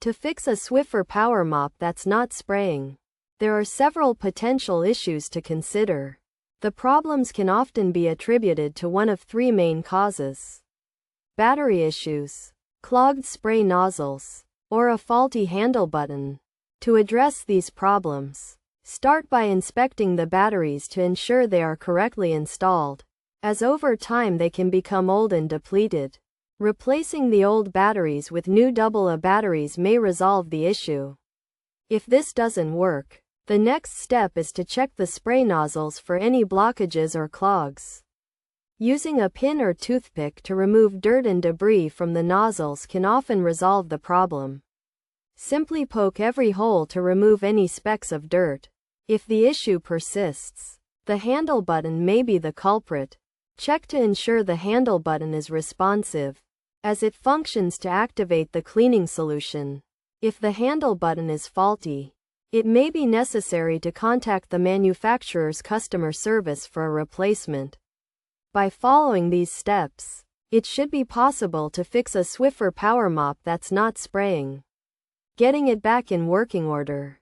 To fix a Swiffer power mop that's not spraying, there are several potential issues to consider. The problems can often be attributed to one of three main causes: battery issues, clogged spray nozzles, or a faulty handle button. To address these problems, start by inspecting the batteries to ensure they are correctly installed, as over time they can become old and depleted. Replacing the old batteries with new AA batteries may resolve the issue. If this doesn't work, the next step is to check the spray nozzles for any blockages or clogs. Using a pin or toothpick to remove dirt and debris from the nozzles can often resolve the problem. Simply poke every hole to remove any specks of dirt. If the issue persists, the handle button may be the culprit. Check to ensure the handle button is responsive, as it functions to activate the cleaning solution. If the handle button is faulty, it may be necessary to contact the manufacturer's customer service for a replacement. By following these steps, it should be possible to fix a Swiffer power mop that's not spraying, getting it back in working order.